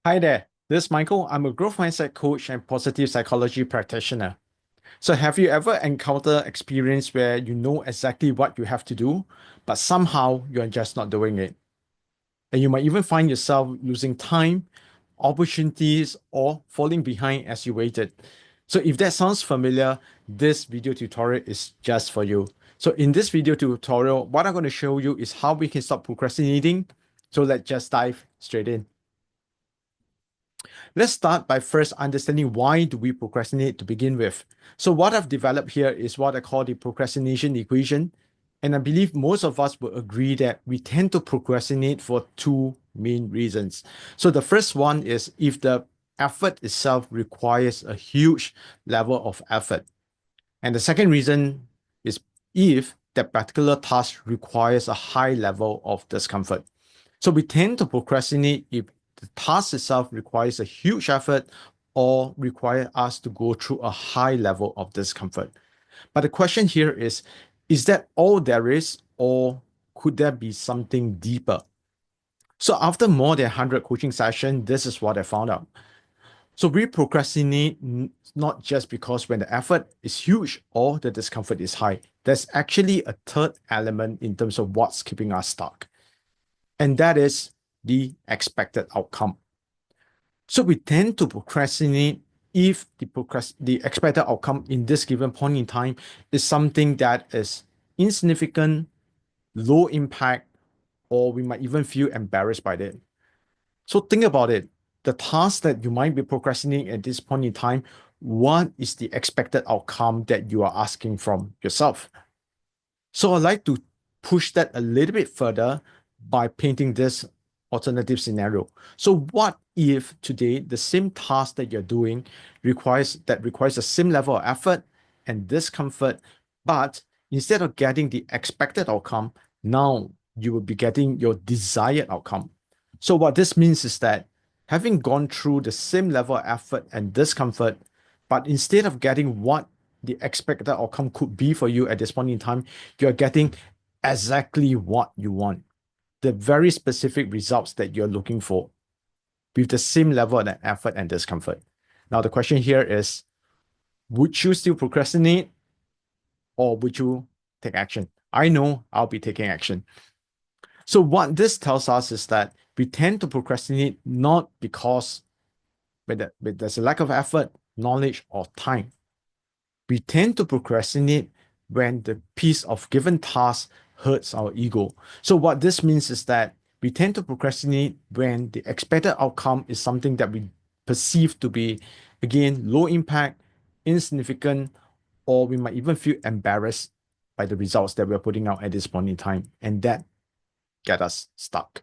Hi there, this is Michael. I'm a growth mindset coach and positive psychology practitioner. So, have you ever encountered experience where you know exactly what you have to do, but somehow you're just not doing it? And you might even find yourself losing time, opportunities, or falling behind as you waited. So, if that sounds familiar, this video tutorial is just for you. So, in this video tutorial, what I'm going to show you is how we can stop procrastinating. So, let's just dive straight in. Let's start by first understanding why do we procrastinate to begin with. So what I've developed here is what I call the procrastination equation. And I believe most of us will agree that we tend to procrastinate for two main reasons. So the first one is if the effort itself requires a huge level of effort. And the second reason is if that particular task requires a high level of discomfort. So we tend to procrastinate if the task itself requires a huge effort or require us to go through a high level of discomfort. But the question here is that all there is, or could there be something deeper? So after more than 100 coaching sessions, this is what I found out. So we procrastinate not just because when the effort is huge or the discomfort is high. There's actually a third element in terms of what's keeping us stuck, and that is the expected outcome. So we tend to procrastinate if the expected outcome in this given point in time is something that is insignificant, low impact, or we might even feel embarrassed by it. So think about it. The task that you might be procrastinating at this point in time, what is the expected outcome that you are asking from yourself? So I'd like to push that a little bit further by painting this alternative scenario. So what if today the same task that you're doing requires the same level of effort and discomfort, but instead of getting the expected outcome, now you will be getting your desired outcome. So what this means is that having gone through the same level of effort and discomfort, but instead of getting what the expected outcome could be for you at this point in time, you're getting exactly what you want, the very specific results that you're looking for with the same level of effort and discomfort. Now, the question here is, would you still procrastinate or would you take action? I know I'll be taking action. So what this tells us is that we tend to procrastinate not because there's a lack of effort, knowledge, or time. We tend to procrastinate when the piece of given task hurts our ego. So what this means is that we tend to procrastinate when the expected outcome is something that we perceive to be, again, low impact, insignificant, or we might even feel embarrassed by the results that we're putting out at this point in time. And that get us stuck.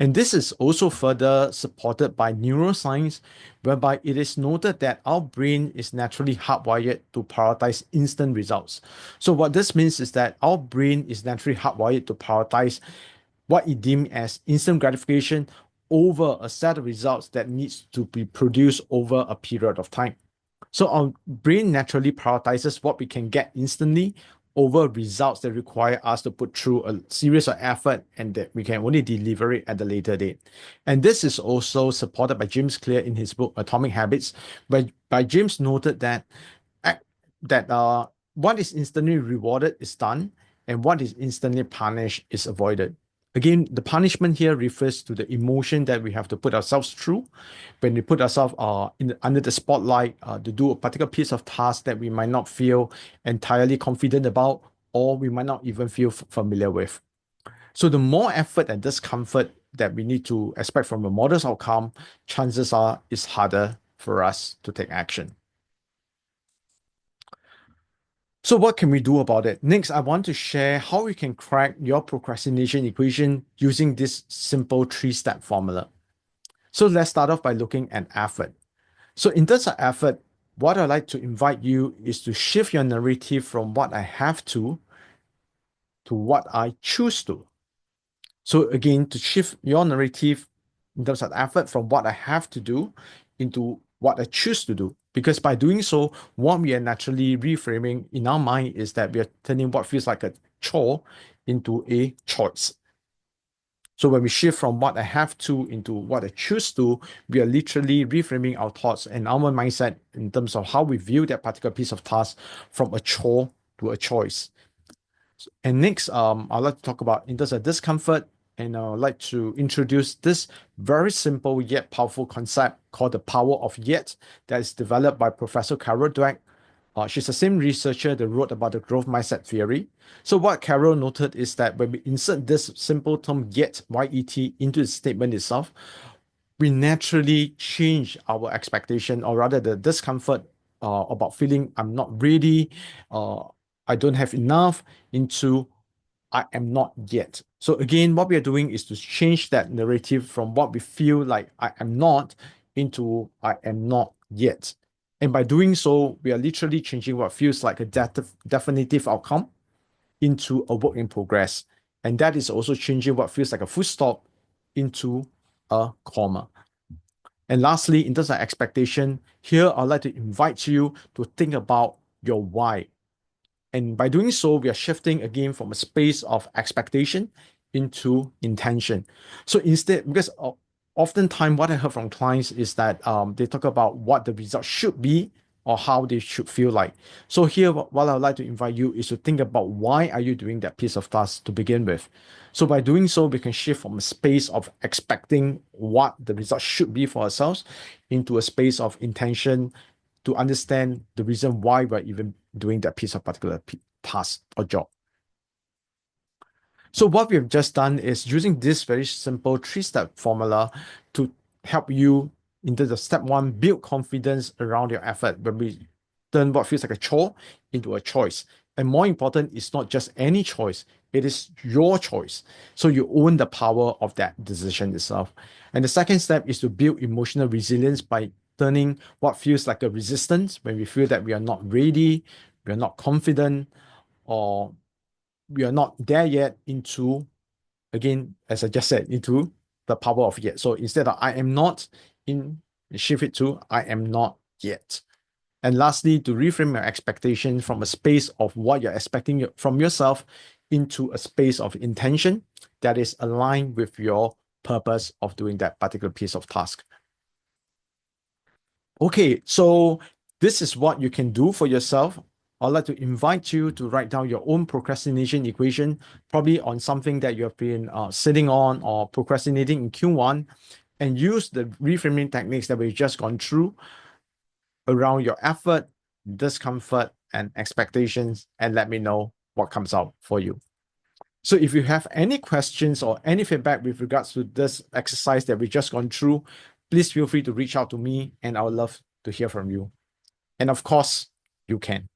And this is also further supported by neuroscience, whereby it is noted that our brain is naturally hardwired to prioritize instant results. So, what this means is that our brain is naturally hardwired to prioritize what it deems as instant gratification over a set of results that needs to be produced over a period of time. So our brain naturally prioritizes what we can get instantly over results that require us to put through a series of effort and that we can only deliver it at a later date. And this is also supported by James Clear in his book Atomic Habits, by James noted that what is instantly rewarded is done and what is instantly punished is avoided. Again, the punishment here refers to the emotion that we have to put ourselves through when we put ourselves under the spotlight to do a particular piece of task that we might not feel entirely confident about, or we might not even feel familiar with. So the more effort and discomfort that we need to expect from a model's outcome, chances are it's harder for us to take action. So what can we do about it? Next, I want to share how you can crack your procrastination equation using this simple three-step formula. So let's start off by looking at effort. So in terms of effort, what I'd like to invite you is to shift your narrative from what I have to what I choose to. So again, to shift your narrative in terms of effort from what I have to do into what I choose to do. Because by doing so, what we are naturally reframing in our mind is that we are turning what feels like a chore into a choice. So when we shift from what I have to into what I choose to, we are literally reframing our thoughts and our mindset in terms of how we view that particular piece of task from a chore to a choice. And next, I'd like to talk about in terms of discomfort, and I'd like to introduce this very simple yet powerful concept called the power of yet that is developed by Professor Carol Dweck. She's the same researcher that wrote about the growth mindset theory. So what Carol noted is that when we insert this simple term yet, Y-E-T, into the statement itself, we naturally change our expectation, or rather the discomfort about feeling I'm not ready, I don't have enough, into I am not yet. So again, what we are doing is to change that narrative from what we feel like I am not into I am not yet. And by doing so, we are literally changing what feels like a definitive outcome into a work in progress. And that is also changing what feels like a full stop into a comma. And lastly, in terms of expectation, here I'd like to invite you to think about your why. And by doing so, we are shifting again from a space of expectation into intention. So instead, because oftentimes what I heard from clients is that they talk about what the result should be or how they should feel like. So here, what I'd like to invite you is to think about why are you doing that piece of task to begin with. So by doing so, we can shift from a space of expecting what the result should be for ourselves into a space of intention to understand the reason why we're even doing that piece of particular task or job. So what we've just done is using this very simple three-step formula to help you into the step one, build confidence around your effort when we turn what feels like a chore into a choice. And more important, it's not just any choice, it is your choice. So you own the power of that decision itself. And the second step is to build emotional resilience by turning what feels like a resistance when we feel that we are not ready, we are not confident, or we are not there yet into, again, as I just said, into the power of yet. So instead of I am not, in shift it to I am not yet. And lastly, to reframe your expectation from a space of what you're expecting from yourself into a space of intention that is aligned with your purpose of doing that particular piece of task. Okay, so this is what you can do for yourself. I'd like to invite you to write down your own procrastination equation, probably on something that you have been sitting on or procrastinating in Q1, and use the reframing techniques that we've just gone through around your effort, discomfort, and expectations, and let me know what comes out for you. So if you have any questions or any feedback with regards to this exercise that we've just gone through, please feel free to reach out to me and I would love to hear from you. And of course, you can.